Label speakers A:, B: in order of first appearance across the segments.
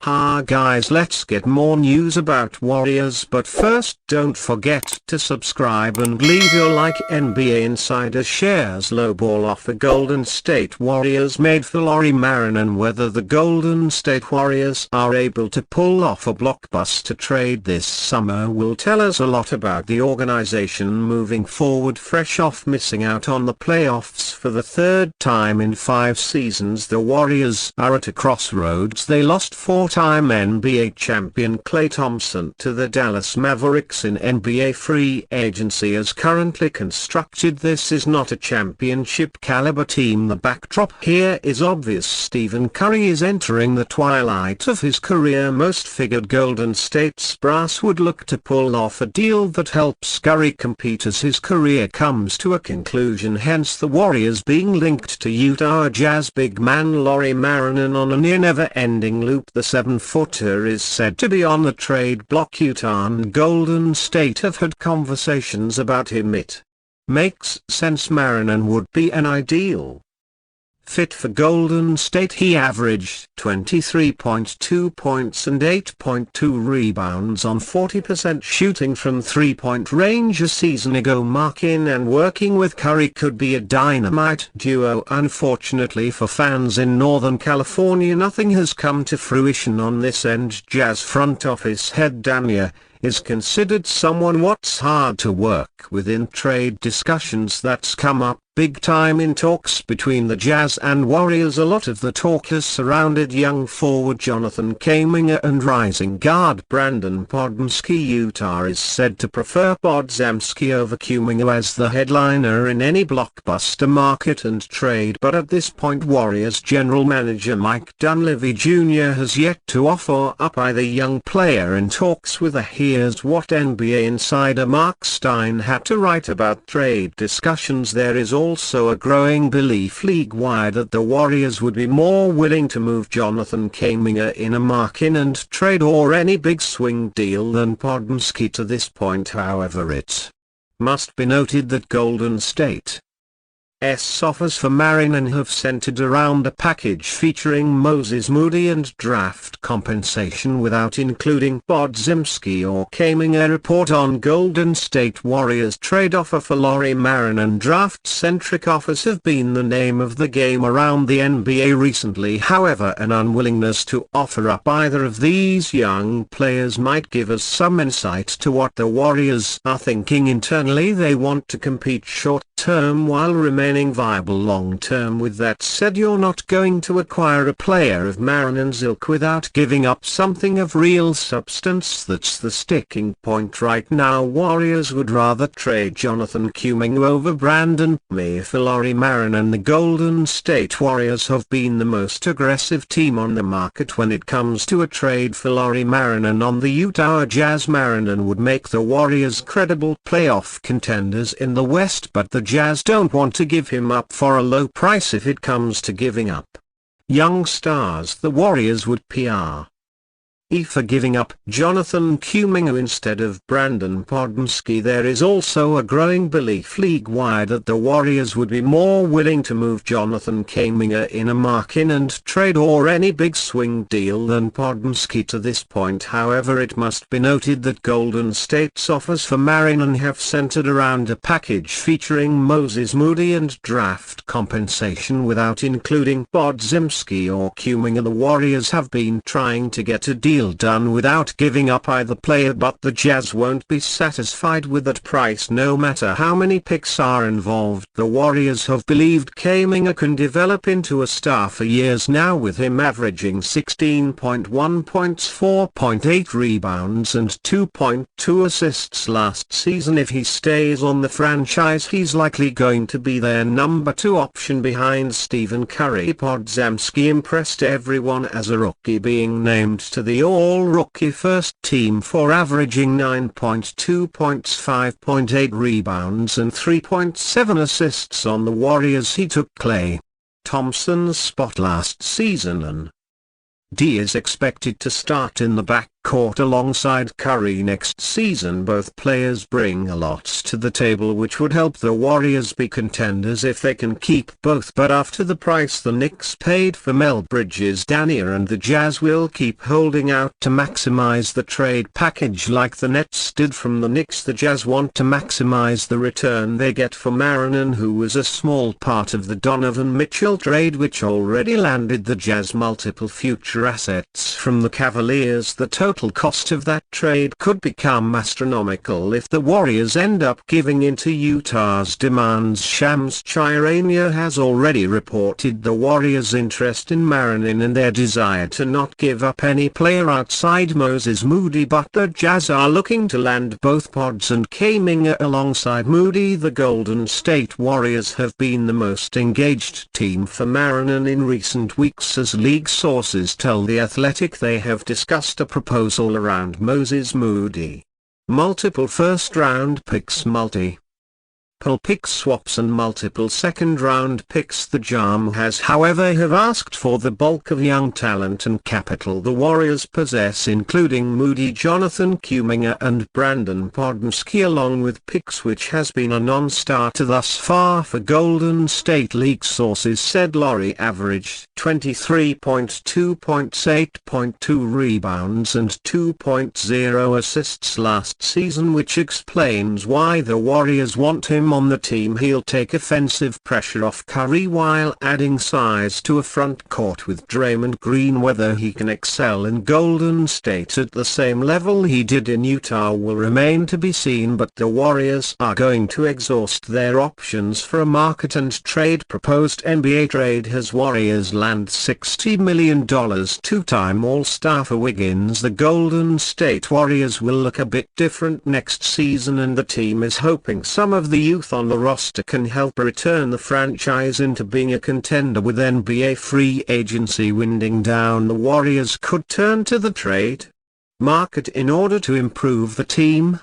A: Hi guys, let's get more news about Warriors, but first don't forget to subscribe and leave your like. NBA Insider shares lowball offer Golden State Warriors made for Lauri Markkanen. Whether the Golden State Warriors are able to pull off a blockbuster trade this summer will tell us a lot about the organization moving forward. Fresh off missing out on the playoffs for the third time in 5 seasons, the Warriors are at a crossroads. They lost 4-time NBA champion Klay Thompson to the Dallas Mavericks in NBA free agency. As currently constructed, this is not a championship caliber team. The backdrop here is obvious. Stephen Curry is entering the twilight of his career. Most figured Golden State's brass would look to pull off a deal that helps Curry compete as his career comes to a conclusion, hence the Warriors being linked to Utah Jazz big man Lauri Markkanen on a near never-ending loop. The 7-footer is said to be on the trade block. Utah and Golden State have had conversations about him. It makes sense. Markkanen would be an ideal fit for Golden State. He averaged 23.2 points and 8.2 rebounds on 40% shooting from three-point range a season ago. Markkanen and working with Curry could be a dynamite duo. Unfortunately for fans in Northern California, nothing has come to fruition on this end. Jazz front office head Dania is considered someone what's hard to work with in trade discussions that's come up big time in talks between the Jazz and Warriors. A lot of the talk has surrounded young forward Jonathan Kuminga and rising guard Brandon Podziemski. Utah is said to prefer Podziemski over Kuminga as the headliner in any blockbuster market and trade, but at this point Warriors general manager Mike Dunleavy Jr. has yet to offer up either young player in talks with a. Here's what NBA insider Mark Stein had to write about trade discussions. There is also a growing belief league-wide that the Warriors would be more willing to move Jonathan Kuminga in a Markkanen trade or any big swing deal than Podziemski to this point. However, it must be noted that Golden State's offers for Markkanen have centered around a package featuring Moses Moody and draft compensation without including Podziemski or Kuminga. A report on Golden State Warriors trade offer for Lauri Markkanen. Draft-centric offers have been the name of the game around the NBA recently. However, an unwillingness to offer up either of these young players might give us some insight to what the Warriors are thinking internally. They want to compete short-term while remaining viable long-term. With that said, you're not going to acquire a player of Markkanen's ilk without giving up something of real substance. That's the sticking point right now. Warriors would rather trade Jonathan Kuminga over Brandon Podziemski for Lauri Markkanen. The Golden State Warriors have been the most aggressive team on the market when it comes to a trade for Lauri Markkanen on the Utah Jazz. Markkanen would make the Warriors credible playoff contenders in the West, but the Jazz don't want to give him up for a low price. If it comes to giving up young stars, the Warriors would for giving up Jonathan Kuminga instead of Brandon Podziemski. There is also a growing belief league-wide that the Warriors would be more willing to move Jonathan Kuminga in a Markkanen trade or any big swing deal than Podziemski to this point. However, it must be noted that Golden State's offers for Markkanen have centered around a package featuring Moses Moody and draft compensation without including Podziemski or Kuminga. The Warriors have been trying to get a deal done without giving up either player, but the Jazz won't be satisfied with that price no matter how many picks are involved. The Warriors have believed Kuminga can develop into a star for years now, with him averaging 16.1 points, 4.8 rebounds and 2.2 assists last season. If he stays on the franchise, he's likely going to be their number 2 option behind Stephen Curry. Podziemski impressed everyone as a rookie, being named to the all-rookie first team for averaging 9.2 points, 5.8 rebounds and 3.7 assists on the Warriors. He took Klay Thompson's spot last season and is expected to start in the backcourt court alongside Curry next season. Both players bring a lot to the table, which would help the Warriors be contenders if they can keep both. But after the price the Knicks paid for Mel Bridges, Danier and the Jazz will keep holding out to maximize the trade package like the Nets did from the Knicks. The Jazz want to maximize the return they get for Marinin, who was a small part of the Donovan Mitchell trade, which already landed the Jazz multiple future assets from the Cavaliers. The total cost of that trade could become astronomical if the Warriors end up giving in to Utah's demands. Shams Charania has already reported the Warriors' interest in Marinin and their desire to not give up any player outside Moses Moody, but the Jazz are looking to land both Pods and Kuminga alongside Moody. The Golden State Warriors have been the most engaged team for Marinin in recent weeks, as league sources tell The Athletic. They have discussed a proposal around Moses Moody, multiple first-round picks, multiple pick swaps and multiple second-round picks. The Jam has however have asked for the bulk of young talent and capital the Warriors possess, including Moody, Jonathan Kuminga and Brandon Podmski, along with picks, which has been a non-starter thus far for Golden State. League sources said Laurie averaged 23.2 points, 8.2 rebounds and 2.0 assists last season, which explains why the Warriors want him on the team. He'll take offensive pressure off Curry while adding size to a front court with Draymond Green. Whether he can excel in Golden State at the same level he did in Utah will remain to be seen, but the Warriors are going to exhaust their options for a market and trade. Proposed NBA trade has Warriors land $60 million two-time All-Star for Wiggins. The Golden State Warriors will look a bit different next season, and the team is hoping some of the youth on the roster can help return the franchise into being a contender. With NBA free agency winding down, the Warriors could turn to the trade market in order to improve the team.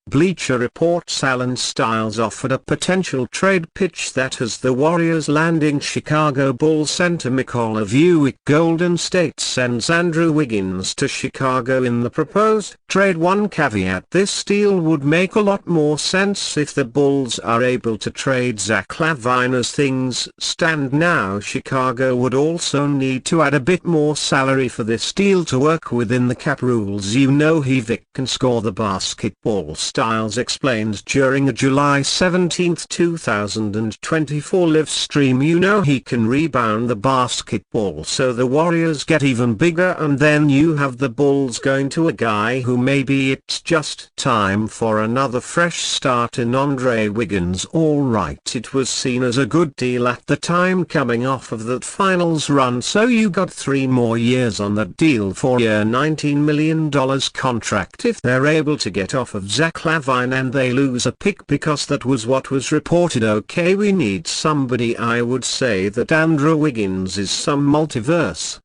A: Bleacher Report's Alan Stiles offered a potential trade pitch that has the Warriors landing Chicago Bulls center Nikola Vujic. Golden State sends Andrew Wiggins to Chicago in the proposed trade. One caveat: this deal would make a lot more sense if the Bulls are able to trade Zach LaVine. As things stand now, Chicago would also need to add a bit more salary for this deal to work within the cap rules. You know, Vujic can score the basketball. Stiles explained during a July 17, 2024 live stream. You know, he can rebound the basketball, so the Warriors get even bigger, and then you have the Bulls going to a guy who maybe it's just time for another fresh start in Andre Wiggins. Alright, it was seen as a good deal at the time, coming off of that finals run, so you got 3 more years on that deal for a $19 million contract if they're able to get off of Zach LaVine and they lose a pick, because that was what was reported. Okay, we need somebody. I would say that Andrew Wiggins is some multiverse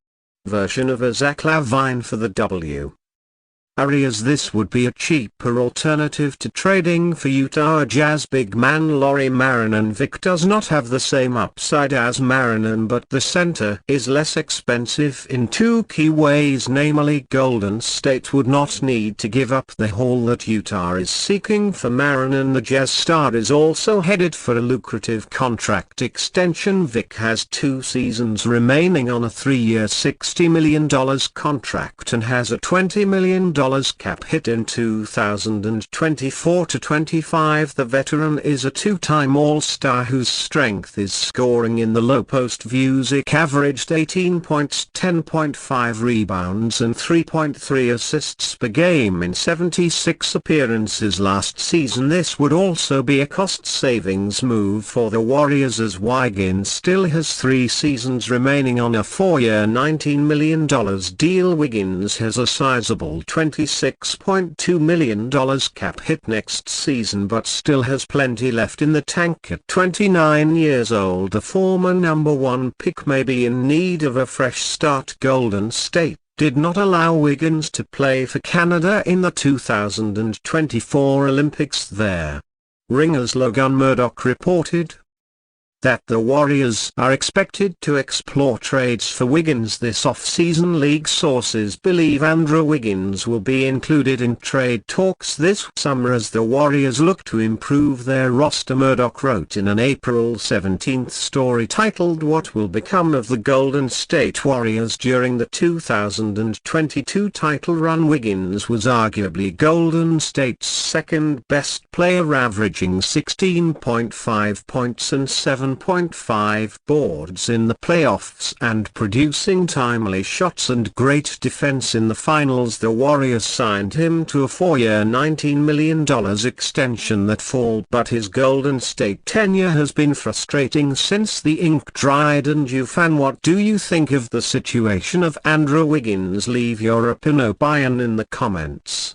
A: version of a Zach LaVine for the Warriors. This would be a cheaper alternative to trading for Utah Jazz big man Lauri Markkanen. Vic does not have the same upside as Markkanen, but the center is less expensive in 2 key ways, namely Golden State would not need to give up the haul that Utah is seeking for Markkanen. The Jazz star is also headed for a lucrative contract extension. Vic has 2 seasons remaining on a 3-year $60 million contract and has a $20 million cap hit in 2024-25. The veteran is a 2-time All-Star whose strength is scoring in the low post. Vujic averaged 18 points, 10.5 rebounds and 3.3 assists per game in 76 appearances last season. This would also be a cost savings move for the Warriors, as Wiggins still has 3 seasons remaining on a 4-year $19 million deal. Wiggins has a sizable $26.2 million cap hit next season, but still has plenty left in the tank. At 29 years old, the former number 1 pick may be in need of a fresh start. Golden State did not allow Wiggins to play for Canada in the 2024 Olympics. Their Ringer's Logan Murdoch reported. that the Warriors are expected to explore trades for Wiggins this off-season. League sources believe Andrew Wiggins will be included in trade talks this summer as the Warriors look to improve their roster. Murdoch wrote in an April 17 story titled "What Will Become of the Golden State Warriors During the 2022 Title Run?" Wiggins was arguably Golden State's second best player, averaging 16.5 points and 7.5 boards in the playoffs and producing timely shots and great defense in the finals. The Warriors signed him to a 4-year $19 million extension that fall, but his Golden State tenure has been frustrating since the ink dried. And you fan, what do you think of the situation of Andrew Wiggins? Leave your opinion in the comments.